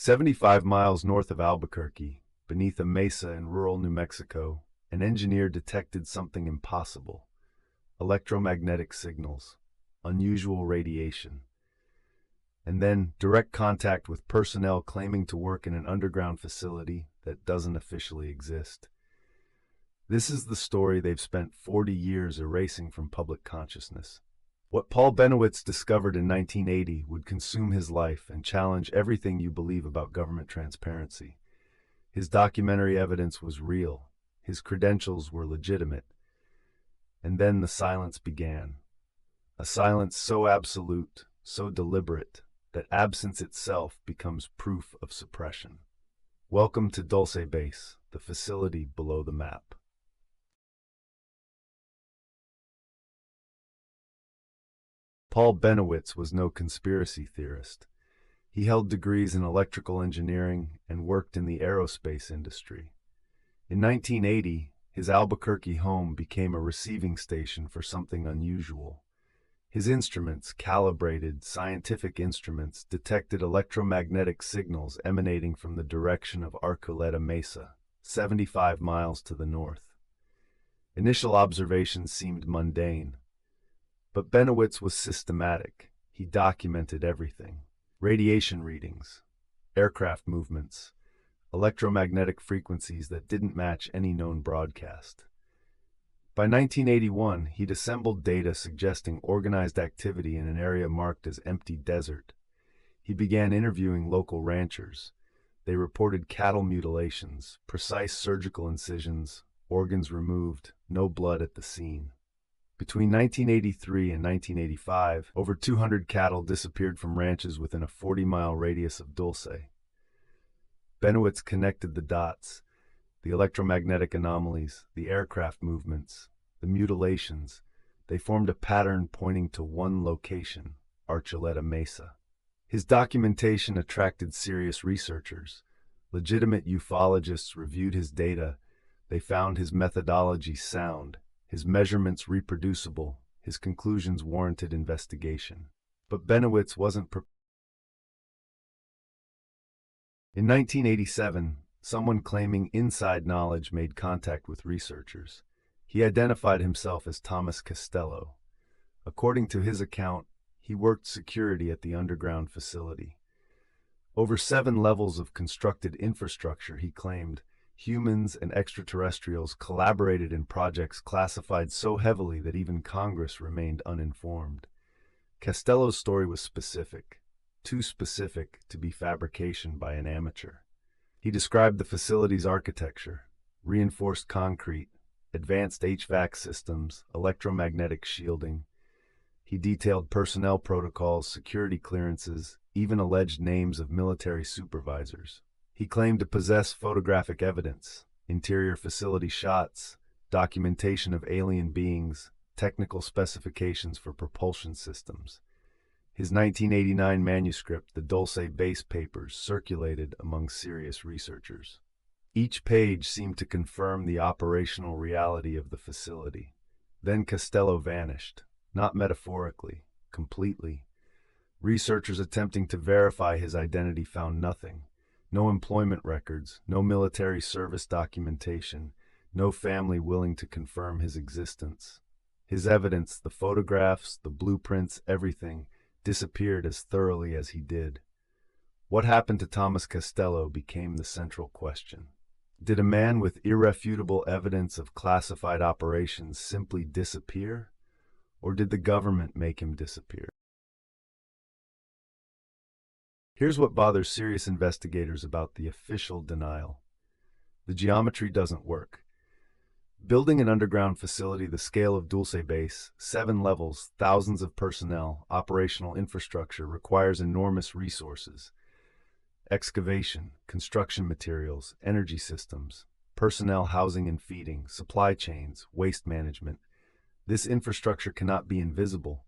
75 miles north of Albuquerque, beneath a mesa in rural New Mexico, an engineer detected something impossible: electromagnetic signals, unusual radiation, and then direct contact with personnel claiming to work in an underground facility that doesn't officially exist. This is the story they've spent 40 years erasing from public consciousness. What Paul Benowitz discovered in 1980 would consume his life and challenge everything you believe about government transparency. His documentary evidence was real. His credentials were legitimate. And then the silence began. A silence so absolute, so deliberate, that absence itself becomes proof of suppression. Welcome to Dulce Base, the facility below the map. Paul Benowitz was no conspiracy theorist. He held degrees in electrical engineering and worked in the aerospace industry. In 1980, his Albuquerque home became a receiving station for something unusual. His instruments, calibrated, scientific instruments, detected electromagnetic signals emanating from the direction of Archuleta Mesa, 75 miles to the north. Initial observations seemed mundane, but Benowitz was systematic. He documented everything: radiation readings, aircraft movements, electromagnetic frequencies that didn't match any known broadcast. By 1981, he'd assembled data suggesting organized activity in an area marked as empty desert. He began interviewing local ranchers. They reported cattle mutilations, precise surgical incisions, organs removed, no blood at the scene. Between 1983 and 1985, over 200 cattle disappeared from ranches within a 40-mile radius of Dulce. Benowitz connected the dots: the electromagnetic anomalies, the aircraft movements, the mutilations. They formed a pattern pointing to one location: Archuleta Mesa. His documentation attracted serious researchers. Legitimate ufologists reviewed his data. They found his methodology sound, his measurements reproducible, his conclusions warranted investigation. But Benowitz wasn't prepared. In 1987, someone claiming inside knowledge made contact with researchers. He identified himself as Thomas Costello. According to his account, he worked security at the underground facility. Over 7 levels of constructed infrastructure, he claimed. Humans and extraterrestrials collaborated in projects classified so heavily that even Congress remained uninformed. Costello's story was specific, too specific to be fabrication by an amateur. He described the facility's architecture: reinforced concrete, advanced HVAC systems, electromagnetic shielding. He detailed personnel protocols, security clearances, even alleged names of military supervisors. He claimed to possess photographic evidence: interior facility shots, documentation of alien beings, technical specifications for propulsion systems. His 1989 manuscript, the Dulce Base Papers, circulated among serious researchers. Each page seemed to confirm the operational reality of the facility. Then Costello vanished, not metaphorically, completely. Researchers attempting to verify his identity found nothing. No employment records, no military service documentation, no family willing to confirm his existence. His evidence, the photographs, the blueprints, everything, disappeared as thoroughly as he did. What happened to Thomas Costello became the central question. Did a man with irrefutable evidence of classified operations simply disappear? Or did the government make him disappear? Here's what bothers serious investigators about the official denial. The geometry doesn't work. Building an underground facility the scale of Dulce Base, 7 levels, thousands of personnel, operational infrastructure, requires enormous resources: excavation, construction materials, energy systems, personnel housing and feeding, supply chains, waste management. This infrastructure cannot be invisible.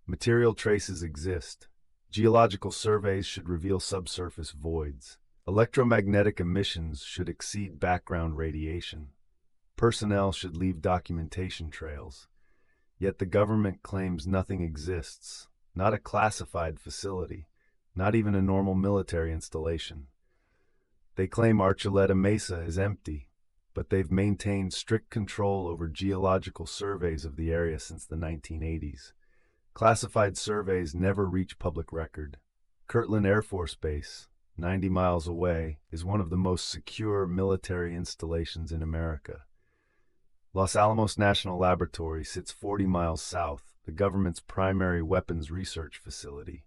Material traces exist. Geological surveys should reveal subsurface voids. Electromagnetic emissions should exceed background radiation. Personnel should leave documentation trails. Yet the government claims nothing exists, not a classified facility, not even a normal military installation. They claim Archuleta Mesa is empty, but they've maintained strict control over geological surveys of the area since the 1980s. Classified surveys never reach public record. Kirtland Air Force Base, 90 miles away, is one of the most secure military installations in America. Los Alamos National Laboratory sits 40 miles south, the government's primary weapons research facility.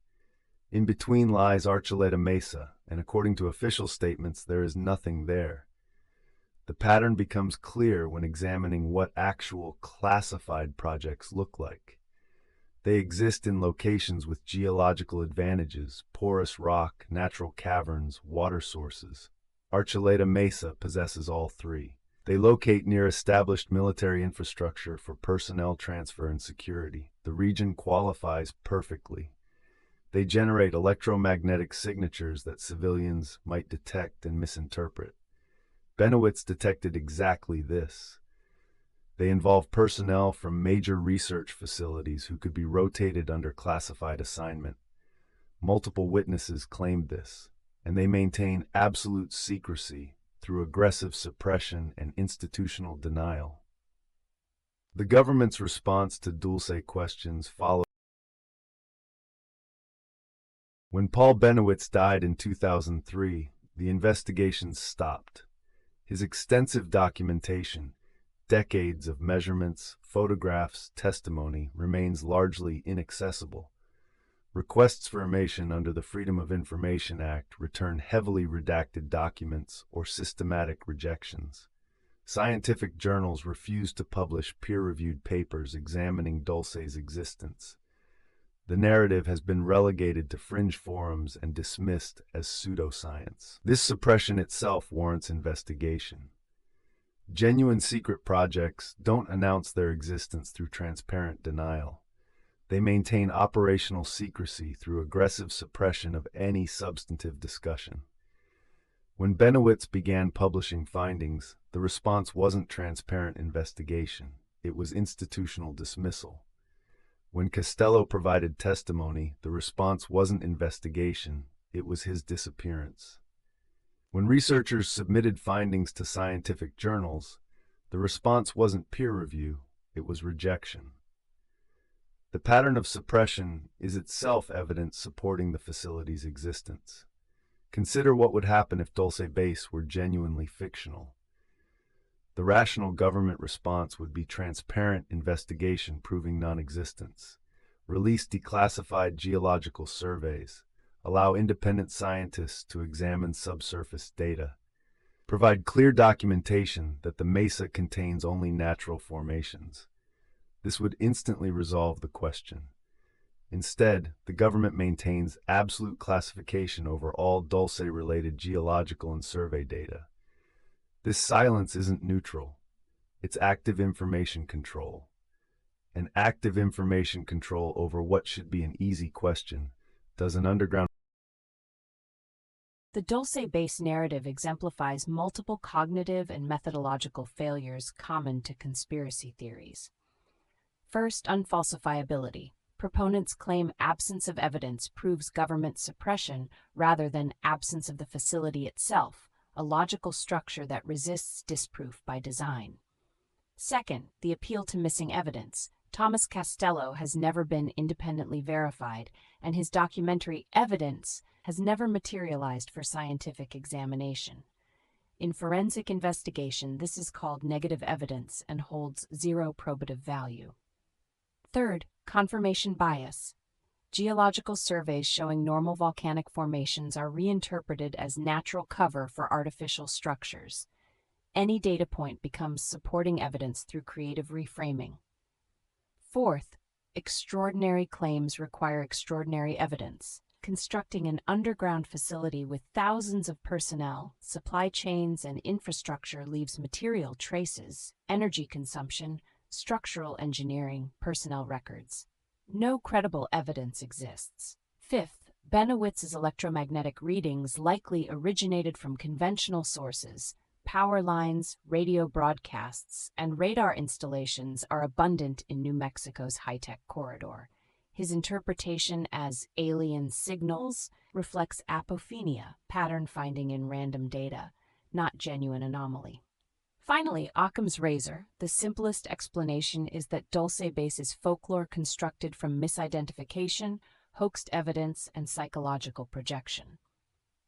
In between lies Archuleta Mesa, and according to official statements, there is nothing there. The pattern becomes clear when examining what actual classified projects look like. They exist in locations with geological advantages, porous rock, natural caverns, water sources. Archuleta Mesa possesses all three. They locate near established military infrastructure for personnel transfer and security. The region qualifies perfectly. They generate electromagnetic signatures that civilians might detect and misinterpret. Benowitz detected exactly this. They involve personnel from major research facilities who could be rotated under classified assignment. Multiple witnesses claimed this, and they maintain absolute secrecy through aggressive suppression and institutional denial. The government's response to Dulce questions followed. When Paul Benowitz died in 2003, the investigation stopped. His extensive documentation, decades of measurements, photographs, testimony, remains largely inaccessible. Requests for information under the Freedom of Information Act return heavily redacted documents or systematic rejections. Scientific journals refuse to publish peer-reviewed papers examining Dulce's existence. The narrative has been relegated to fringe forums and dismissed as pseudoscience. This suppression itself warrants investigation. Genuine secret projects don't announce their existence through transparent denial. They maintain operational secrecy through aggressive suppression of any substantive discussion. When Benowitz began publishing findings, the response wasn't transparent investigation. It was institutional dismissal. When Costello provided testimony, the response wasn't investigation. It was his disappearance. When researchers submitted findings to scientific journals, the response wasn't peer review, it was rejection. The pattern of suppression is itself evidence supporting the facility's existence. Consider what would happen if Dulce Base were genuinely fictional. The rational government response would be transparent investigation proving non-existence, release declassified geological surveys, allow independent scientists to examine subsurface data, provide clear documentation that the mesa contains only natural formations. This would instantly resolve the question. Instead, the government maintains absolute classification over all Dulce-related geological and survey data. This silence isn't neutral. It's active information control. And active information control over what should be an easy question. Does an underground... The Dulce Base narrative exemplifies multiple cognitive and methodological failures common to conspiracy theories. First, unfalsifiability. Proponents claim absence of evidence proves government suppression rather than absence of the facility itself, a logical structure that resists disproof by design. Second, the appeal to missing evidence. Thomas Costello has never been independently verified, and his documentary evidence has never materialized for scientific examination. In forensic investigation, this is called negative evidence and holds zero probative value. Third, confirmation bias. Geological surveys showing normal volcanic formations are reinterpreted as natural cover for artificial structures. Any data point becomes supporting evidence through creative reframing. Fourth, extraordinary claims require extraordinary evidence. Constructing an underground facility with thousands of personnel, supply chains, and infrastructure leaves material traces, energy consumption, structural engineering, personnel records. No credible evidence exists. Fifth, Benowitz's electromagnetic readings likely originated from conventional sources. Power lines, radio broadcasts, and radar installations are abundant in New Mexico's high-tech corridor. His interpretation as alien signals reflects apophenia, pattern finding in random data, not genuine anomaly. Finally, Occam's razor. The simplest explanation is that Dulce Base is folklore constructed from misidentification, hoaxed evidence, and psychological projection.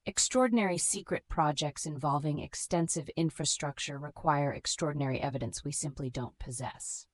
Extraordinary secret projects involving extensive infrastructure require extraordinary evidence we simply don't possess.